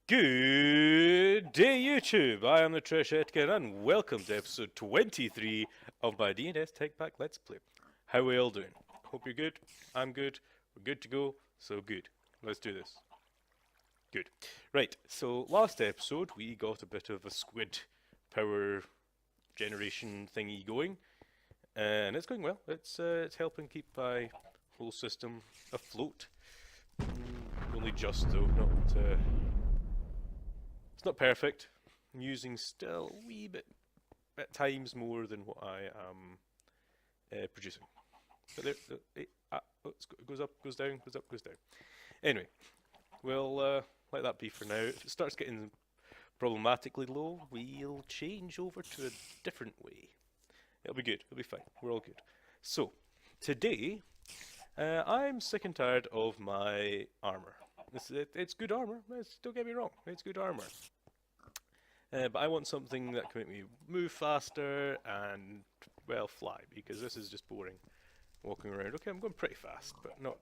Good day, YouTube! I am the Trechetican, and welcome to episode 23 of my DNS TechPack Let's Play. How are we all doing? Hope you're good. I'm good. We're good to go. So good. Let's do this. Good. Right, so last episode we got a bit of a squid power generation thingy going, and it's going well. It's helping keep my whole system afloat. Only just though, not. It's not perfect. I'm using still a wee bit at times more than what I am producing. But there, it goes up, goes down, goes up, goes down. Anyway, we'll let that be for now. If it starts getting problematically low, we'll change over to a different way. It'll be good. It'll be fine. We're all good. So, today, I'm sick and tired of my armor. It's good armor. Don't get me wrong. It's good armor. But I want something that can make me move faster and, well, fly, because this is just boring walking around. Okay, I'm going pretty fast, but not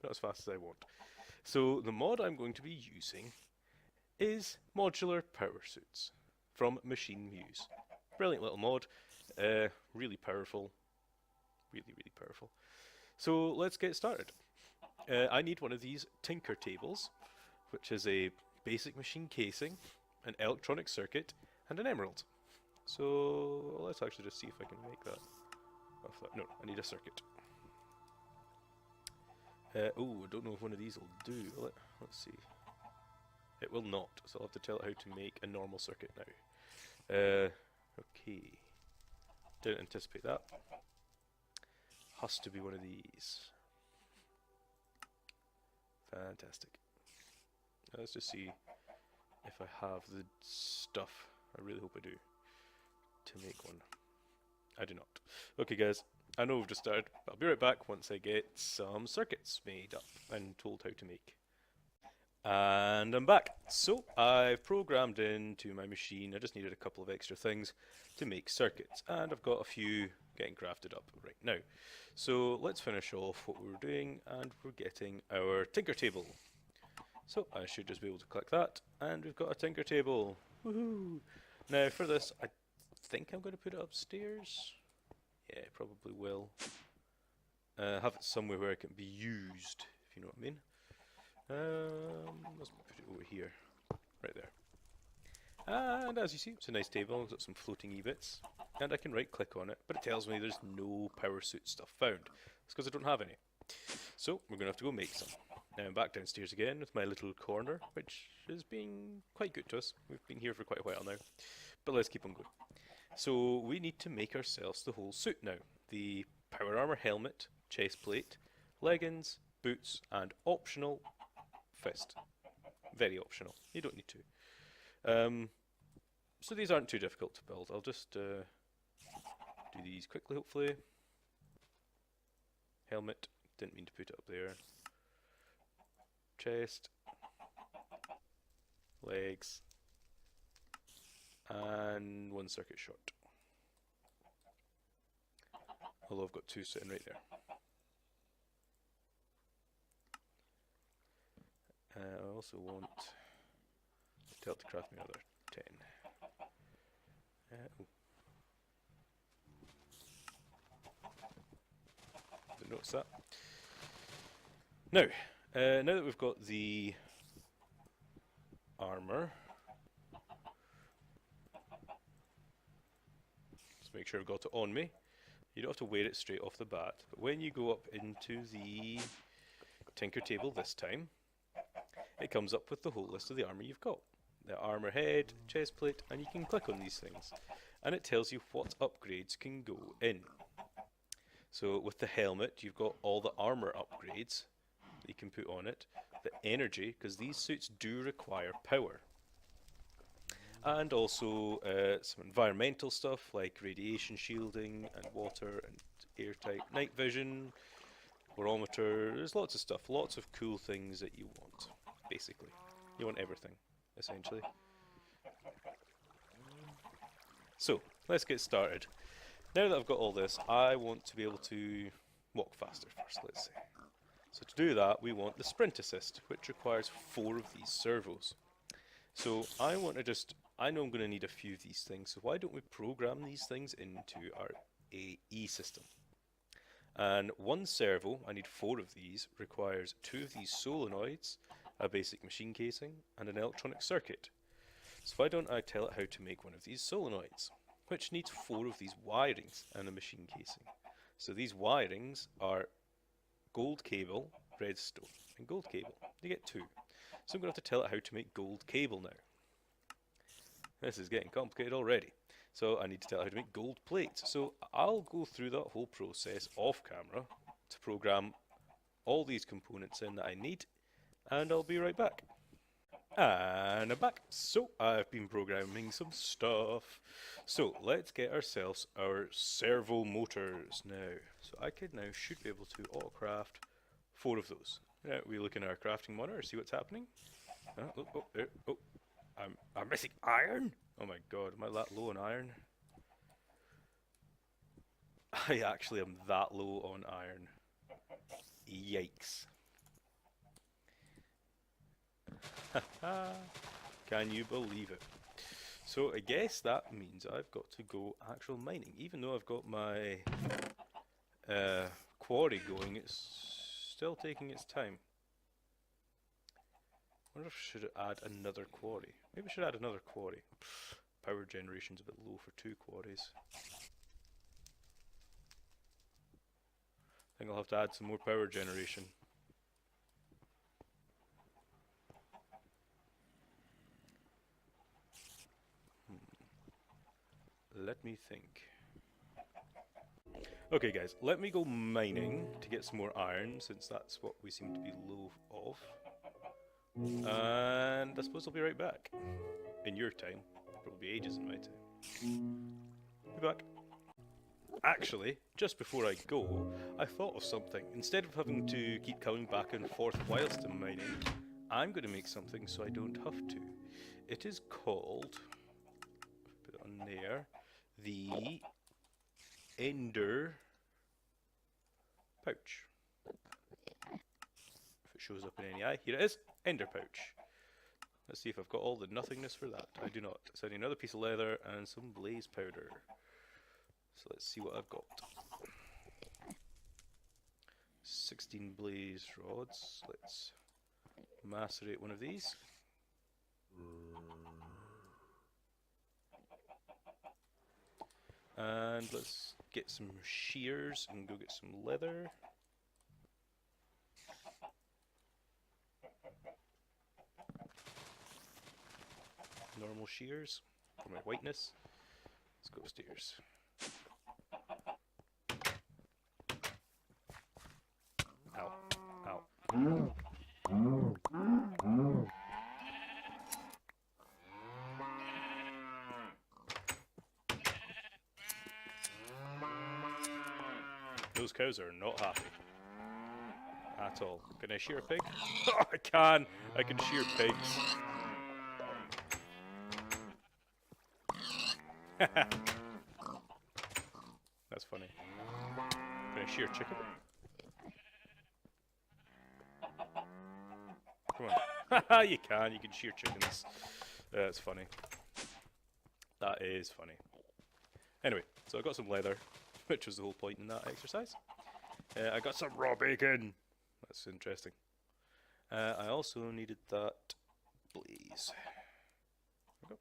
as fast as I want. So the mod I'm going to be using is Modular Power Suits from Machine Muse. Brilliant little mod, really powerful, really powerful. So let's get started. I need one of these Tinker tables, which is a basic machine casing, an electronic circuit, and an emerald. So let's actually just see if I can make that. No, I need a circuit. Oh, I don't know if one of these will do. Let's see. It will not, so I'll have to tell it how to make a normal circuit now. Okay. Didn't anticipate that. Has to be one of these. Fantastic. Now let's just see if I have the stuff. I really hope I do to make one. I do not. Okay guys, I know we've just started, but I'll be right back once I get some circuits made up and told how to make. And I'm back. So I've programmed into my machine. I just needed a couple of extra things to make circuits, and I've got a few getting crafted up right now. So let's finish off what we're doing, and we're getting our Tinker table. So I should just be able to click that, and we've got a Tinker table. Woohoo! Now for this, I think I'm going to put it upstairs. Yeah, probably will. Have it somewhere where it can be used, if you know what I mean. Let's put it over here, right there. And as you see, it's a nice table. It's got some floating E-bits, and I can right-click on it, but it tells me there's no power suit stuff found. It's because I don't have any. So we're going to have to go make some. Now I'm back downstairs again with my little corner, which has been quite good to us. We've been here for quite a while now, but let's keep on going. So we need to make ourselves the whole suit now. The power armor helmet, chest plate, leggings, boots, and optional fist. Very optional. You don't need to. So these aren't too difficult to build. I'll just do these quickly, hopefully. Helmet. Didn't mean to put it up there. Chest. Legs. And one circuit short. Although I've got two sitting right there. I also want to craft me another 10. Oh. Didn't notice that. Now, now that we've got the armor, just make sure I've got it on me. You don't have to wear it straight off the bat, but when you go up into the Tinker table this time, it comes up with the whole list of the armor you've got. The armor head, chest plate, and you can click on these things. And it tells you what upgrades can go in. So with the helmet, you've got all the armor upgrades that you can put on it. The energy, because these suits do require power. And also some environmental stuff like radiation shielding and water and airtight night vision, barometer. There's lots of stuff, lots of cool things that you want, basically. You want everything, essentially. So, let's get started. Now that I've got all this, I want to be able to walk faster first, let's say. So to do that, we want the sprint assist, which requires 4 of these servos. So I want to just, I know I'm going to need a few of these things, so why don't we program these things into our AE system? And one servo, I need 4 of these, requires 2 of these solenoids, a basic machine casing, and an electronic circuit. So why don't I tell it how to make one of these solenoids, which needs 4 of these wirings and a machine casing. So these wirings are gold cable, redstone, and gold cable. You get 2. So I'm going to have to tell it how to make gold cable now. This is getting complicated already. So I need to tell it how to make gold plates. So I'll go through that whole process off camera to program all these components in that I need, and I'll be right back. And I'm back. So I've been programming some stuff. So let's get ourselves our servo motors now. So I could now should be able to autocraft 4 of those. Now we look in our crafting monitor, see what's happening. I'm missing iron. Oh my god, am I that low on iron? I actually am that low on iron. Yikes. Can you believe it? So I guess that means I've got to go actual mining. Even though I've got my quarry going, it's still taking its time. I wonder if I should add another quarry. Maybe I should add another quarry. Power generation's a bit low for 2 quarries. I think I'll have to add some more power generation. Let me think. Okay guys, let me go mining to get some more iron, since that's what we seem to be low of. And I suppose I'll be right back. In your time. It'll be ages in my time. Be back. Actually, just before I go, I thought of something. Instead of having to keep coming back and forth whilst I'm mining, I'm going to make something so I don't have to. It is called, put it on there, the Ender Pouch. If it shows up in any eye, here it is, Ender Pouch. Let's see if I've got all the nothingness for that. I do not. So I need another piece of leather and some blaze powder. So let's see what I've got. 16 blaze rods. Let's macerate one of these. And let's get some shears and go get some leather. Normal shears for my whiteness. Let's go upstairs. Ow. Ow. Those cows are not happy. At all. Can I shear a pig? Oh, I can! I can shear pigs. That's funny. Can I shear chicken? Come on. You can shear chickens. That's funny. That is funny. Anyway, so I got some leather, which was the whole point in that exercise. I got some raw bacon. That's interesting. I also needed that blaze. There we go.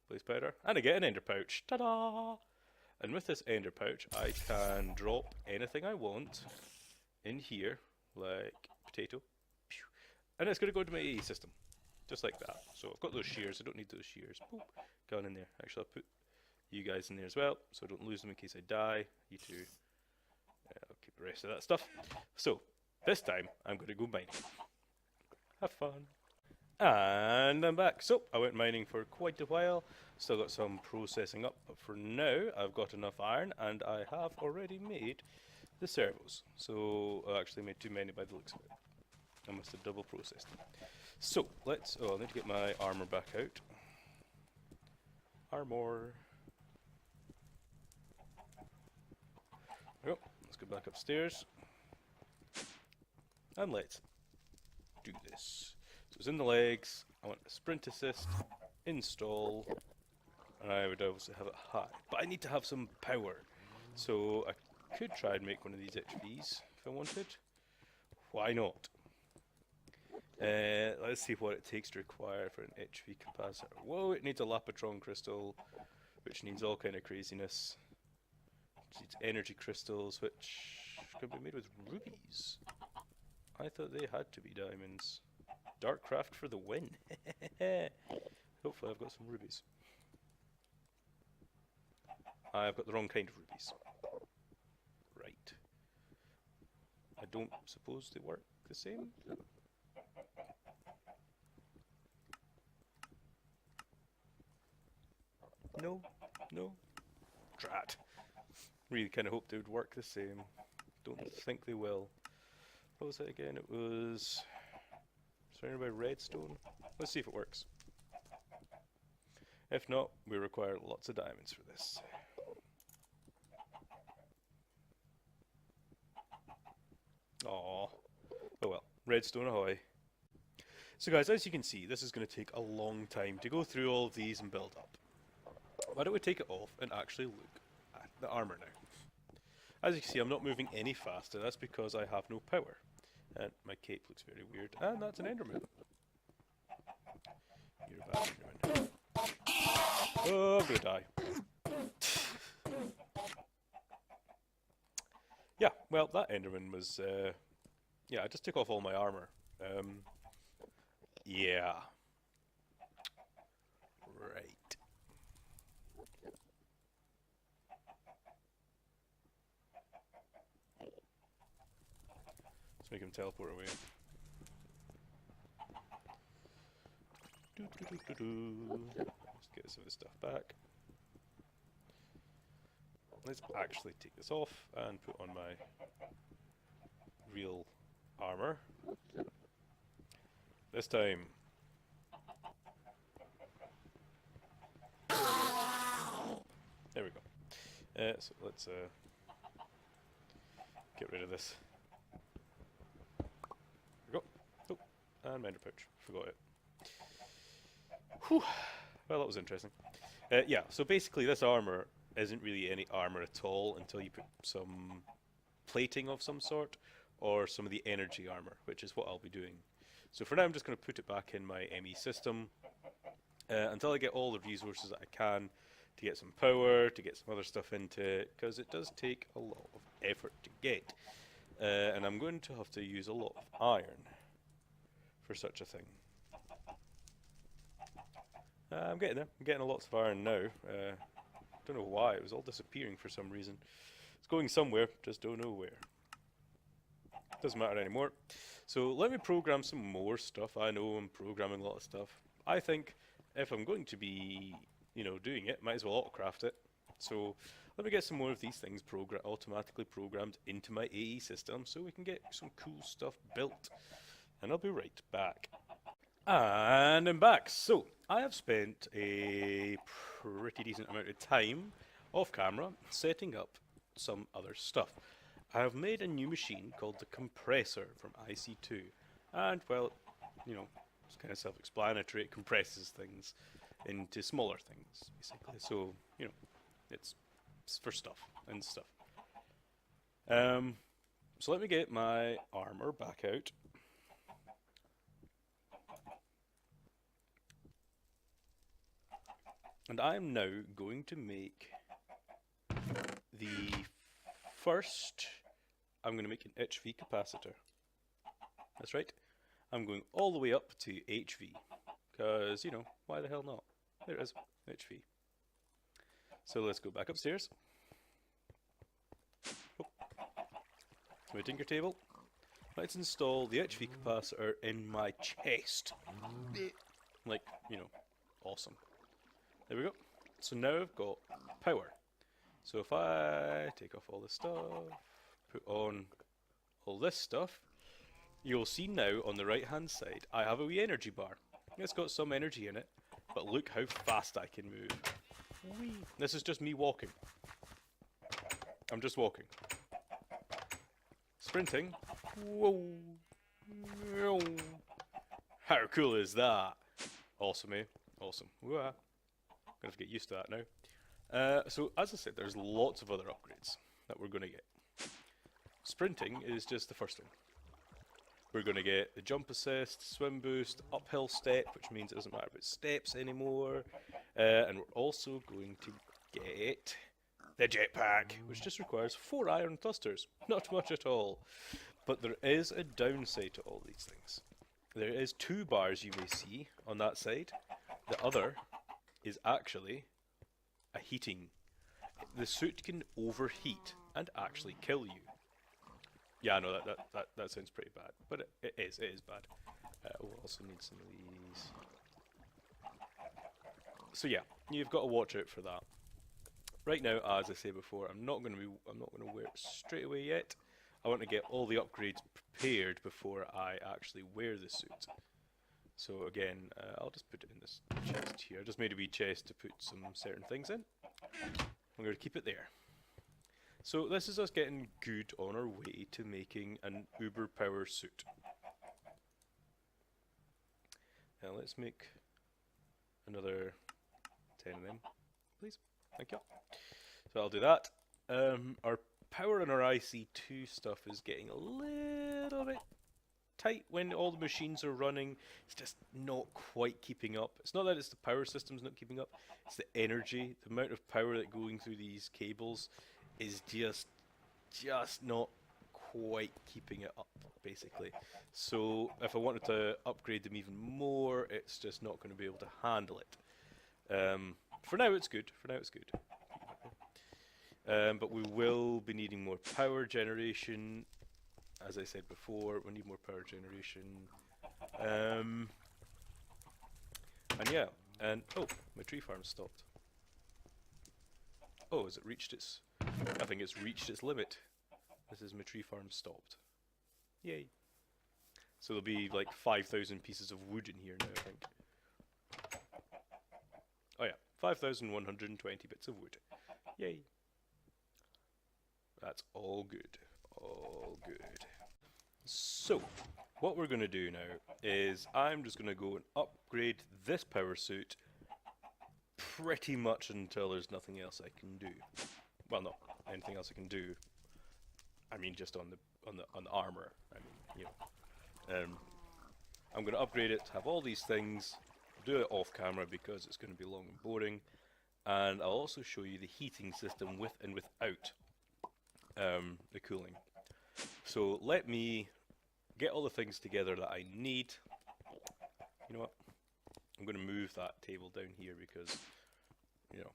Blaze powder. And I get an ender pouch. Ta-da! And with this ender pouch, I can drop anything I want in here, like potato. And it's going to go into my AE system. Just like that. So I've got those shears. I don't need those shears. Boop. Gone in there. Actually, I'll put you guys in there as well, so I don't lose them in case I die. You two. I'll keep the rest of that stuff. So, this time, I'm going to go mining. Have fun. And I'm back. So, I went mining for quite a while. Still got some processing up, but for now, I've got enough iron, and I have already made the servos. So, I actually made too many by the looks of it. I must have double processed them. So, let's, I need to get my armor back out. Armor. Yep, let's go back upstairs. And let's do this. So it's in the legs. I want a sprint assist, install, and I would also have it high. But I need to have some power. So I could try and make one of these HVs if I wanted. Why not? Let's see what it takes to require for an HV capacitor. Whoa, it needs a Lapotron crystal, which needs all kind of craziness. It needs energy crystals, which could be made with rubies. I thought they had to be diamonds. Darkcraft for the win. Hopefully I've got some rubies. I've got the wrong kind of rubies. Right. I don't suppose they work the same? No, no. Drat. Really kind of hoped they would work the same. Don't think they will. What was it again? It was surrounded by redstone. Let's see if it works. If not, we require lots of diamonds for this. Aww. Oh well, redstone ahoy. So guys, as you can see, this is going to take a long time to go through all of these and build up. Why don't we take it off and actually look at the armor now? As you can see, I'm not moving any faster. That's because I have no power. And my cape looks very weird. And that's an Enderman. You're a bad Enderman. Oh, I'm gonna die. Yeah, well, that Enderman was... yeah, I just took off all my armor. Yeah. Right. Let's make him teleport away. Let's get some of this stuff back. Let's actually take this off and put on my real armor. This time. There we go. So let's get rid of this. There we go. Oh, and mender pouch. Forgot it. Whew. Well, that was interesting. Yeah, so basically this armor isn't really any armor at all until you put some plating of some sort or some of the energy armor, which is what I'll be doing. So for now I'm just going to put it back in my ME system until I get all the resources that I can to get some power, to get some other stuff into it, because it does take a lot of effort to get. And I'm going to have to use a lot of iron for such a thing. I'm getting there. I'm getting lots of iron now. Don't know why. It was all disappearing for some reason. It's going somewhere, just don't know where. Doesn't matter anymore. So let me program some more stuff. I know I'm programming a lot of stuff. I think if I'm going to be, doing it, might as well autocraft it. So let me get some more of these things automatically programmed into my AE system so we can get some cool stuff built. And I'll be right back. And I'm back. So I have spent a pretty decent amount of time off camera setting up some other stuff. I have made a new machine called the compressor from IC2, and well, it's kind of self-explanatory. It compresses things into smaller things, basically. So it's for stuff and stuff. So let me get my armor back out. And I'm now going to make the first, I'm going to make an HV capacitor. That's right. I'm going all the way up to HV. Because, why the hell not? There it is, HV. So let's go back upstairs. Oh. My tinker table. Let's install the HV capacitor in my chest. Like, awesome. There we go. So now I've got power. So if I take off all this stuff, put on all this stuff, you'll see now on the right hand side I have a wee energy bar. It's got some energy in it, but look how fast I can move. Whee. This is just me walking. I'm just walking. Sprinting. Whoa. How cool is that? Awesome, eh? Awesome. Gonna have to get used to that now. So, as I said, there's lots of other upgrades that we're gonna get. Sprinting is just the first thing. We're gonna get the jump assist, swim boost, uphill step, which means it doesn't matter about steps anymore. And we're also going to get the jetpack, which just requires 4 iron thrusters. Not much at all. But there is a downside to all these things. There is 2 bars you may see on that side. The other is actually a heating. The suit can overheat and actually kill you. Yeah, no, that sounds pretty bad, but it is bad. We'll also need some of these. So yeah, you've got to watch out for that. Right now, as I said before, I'm not going to wear it straight away yet. I want to get all the upgrades prepared before I actually wear the suit. So again, I'll just put it in this chest here. I just made a wee chest to put some certain things in. I'm going to keep it there. So this is us getting good on our way to making an uber power suit. Now let's make another 10 of them, please. Thank you. So I'll do that. Our power on our IC2 stuff is getting a little bit tight when all the machines are running. It's just not quite keeping up. It's not that it's the power system's not keeping up, it's the energy, the amount of power that going through these cables is just not quite keeping it up, basically. So if I wanted to upgrade them even more, it's just not going to be able to handle it. For now it's good. But we will be needing more power generation. As I said before, we need more power generation. And yeah, and oh, my tree farm stopped. Oh, has it reached its... I think it's reached its limit. This is my tree farm stopped. Yay. So there'll be like 5,000 pieces of wood in here now, I think. Oh yeah, 5,120 bits of wood. Yay. That's all good. All good. So, what we're going to do now is I'm just going to go and upgrade this power suit pretty much until there's nothing else I can do. Well, no, anything else I can do. I mean, just on the armor. I mean, you know. I'm going to upgrade it, have all these things, do it off camera because it's going to be long and boring, and I'll also show you the heating system with and without the cooling. So let me get all the things together that I need. You know what? I'm going to move that table down here because, you know.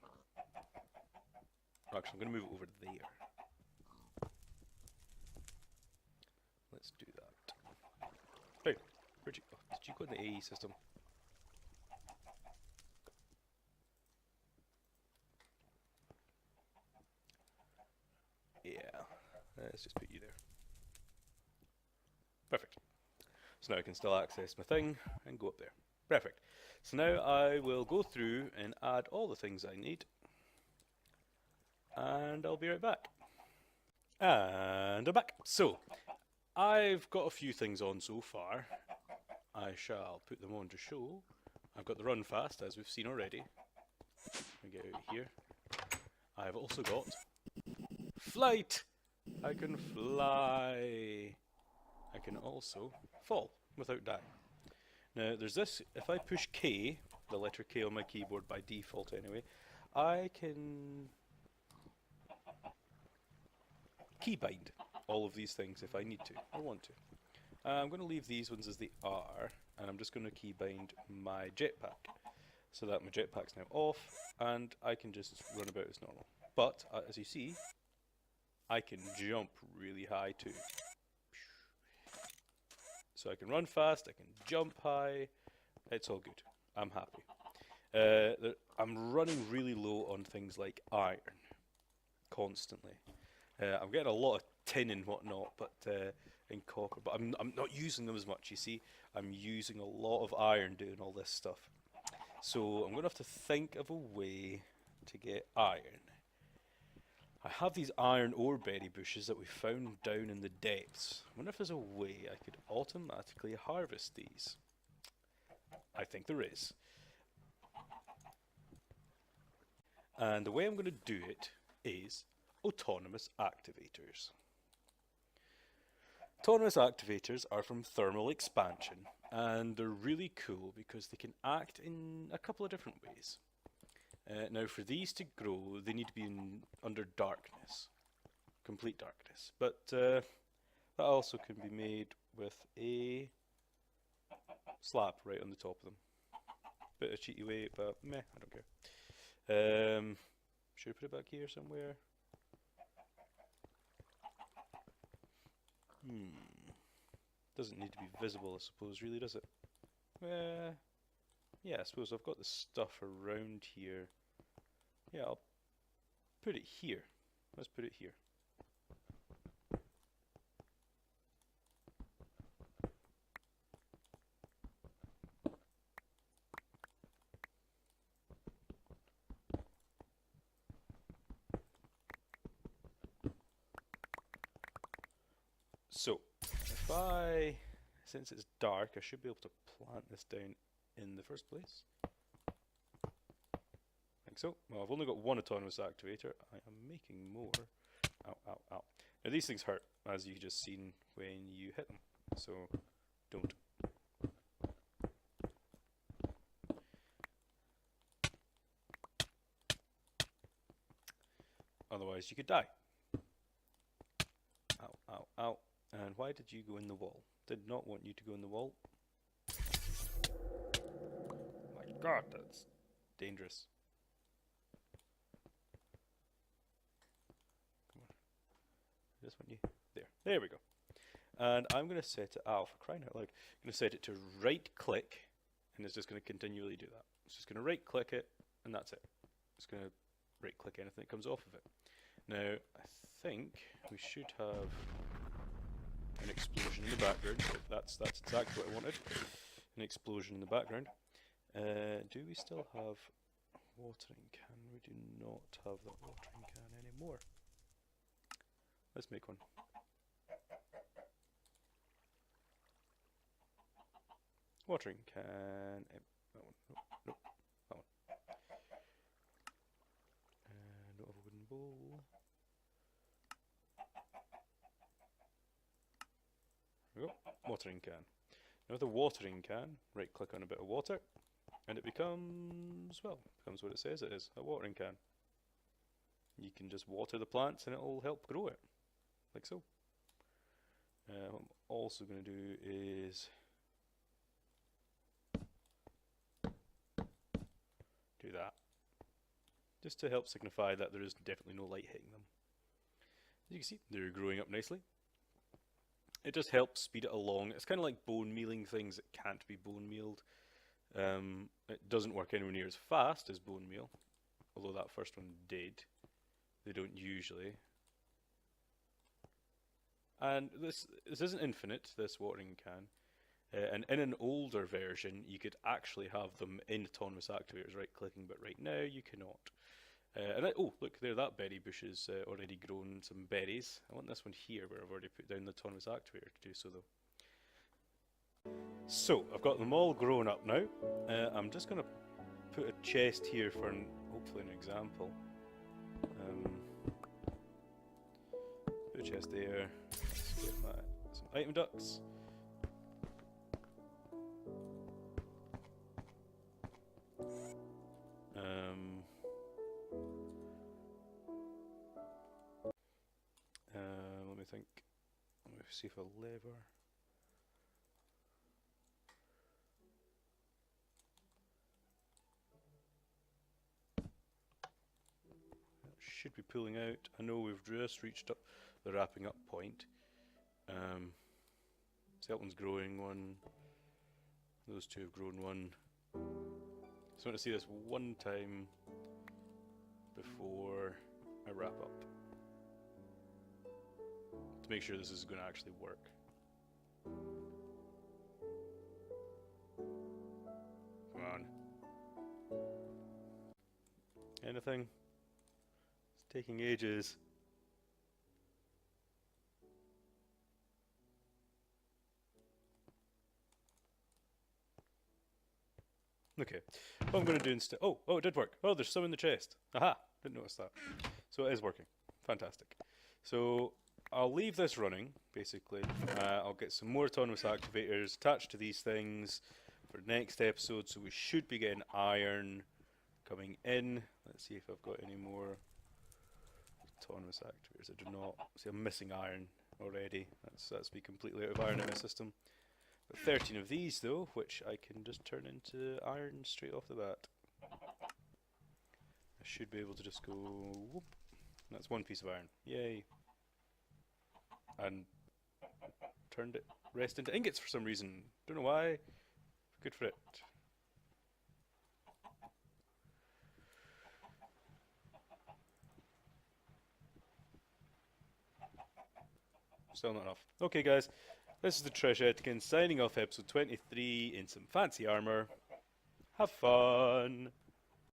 Actually, I'm going to move it over there. Let's do that. Hey, where'd you go? Did you go in the AE system? Yeah, let's just put you there. Perfect. So now I can still access my thing and go up there. Perfect. So now I will go through and add all the things I need. And I'll be right back. And I'm back. So, I've got a few things on so far. I shall put them on to show. I've got the run fast, as we've seen already. Let me get out here. I've also got flight. I can fly. I can also fall without dying. Now, there's this. If I push K, the letter K on my keyboard by default anyway, I can keybind all of these things if I need to or want to. I'm going to leave these ones as they are, and I'm just going to keybind my jetpack so that my jetpack's now off and I can just run about as normal. But as you see, I can jump really high too. So I can run fast, I can jump high, it's all good. I'm happy. I'm running really low on things like iron, constantly. I'm getting a lot of tin and whatnot, but and copper, but I'm not using them as much, you see. I'm using a lot of iron doing all this stuff. So I'm going to have to think of a way to get iron. I have these iron ore berry bushes that we found down in the depths. I wonder if there's a way I could automatically harvest these. think there is. And the way I'm going to do it is autonomous activators. Autonomous activators are from thermal expansion, and they're really cool because they can act in a couple of different ways. Now, for these to grow, they need to be under darkness, complete darkness. But that also can be made with a slab right on the top of them. Bit of cheaty way, but meh, I don't care. Should I put it back here somewhere? Doesn't need to be visible, I suppose, really, does it? Yeah, I suppose I've got the stuff around here. Yeah, I'll put it here. Let's put it here. So, since it's dark, I should be able to plant this down in the first place. Like so. Well, I've only got one autonomous activator. I am making more. Ow, ow, ow. Now these things hurt, as you've just seen when you hit them. So, don't. Otherwise you could die. Ow, ow, ow. And why did you go in the wall? Did not want you to go in the wall. My god, that's dangerous. Come on. I just want you. There we go. And I'm going to set it, for crying out loud, I'm going to set it to right click, and it's just going to continually do that. It's just going to right click it, and that's it. It's going to right click anything that comes off of it. Now, I think we should have an explosion in the background. That's exactly what I wanted. An explosion in the background. Do we still have watering can? We do not have that watering can anymore. Let's make one. Watering can. That one. Nope. That one. And don't have a wooden bowl. There we go. Watering can. Now with a watering can, right click on a bit of water, and it becomes what it says it is, a watering can. You can just water the plants and it'll help grow it, like so. What I'm also going to do is do that, just to help signify that there is definitely no light hitting them. As you can see, they're growing up nicely. It just helps speed it along. It's kind of like bone mealing things that can't be bone mealed. It doesn't work anywhere near as fast as bone meal, although that first one did. They don't usually. And this isn't infinite, this watering can. And in an older version, you could actually have them in autonomous activators, right clicking, but right now you cannot. Oh, look there, that berry bush has already grown some berries. I want this one here where I've already put down the autonomous activator to do so though. So, I've got them all grown up now. I'm just going to put a chest here for hopefully an example. Put a chest there. Let's get some item ducts. Let me think. Let me see if a lever. That should be pulling out. I know we've just reached up the wrapping up point. So that one's growing one. Those two have grown one. So I want to see this one time before I wrap up, to make sure this is going to actually work. Come on. Anything? It's taking ages. Okay. What I'm going to do instead... Oh, it did work. Oh, there's some in the chest. Aha! Didn't notice that. So it is working. Fantastic. So I'll leave this running, basically. I'll get some more autonomous activators attached to these things for next episode. So we should be getting iron coming in. Let's see if I've got any more autonomous activators. I do not. See, I'm missing iron already. That's me completely out of iron in my system. But 13 of these though, which I can just turn into iron straight off the bat. I should be able to just go whoop. That's one piece of iron. Yay. And turned it rest into ingots for some reason. Don't know why. Good for it. Still not enough. Okay guys, this is the Trechetican signing off episode 23 in some fancy armour. Have fun!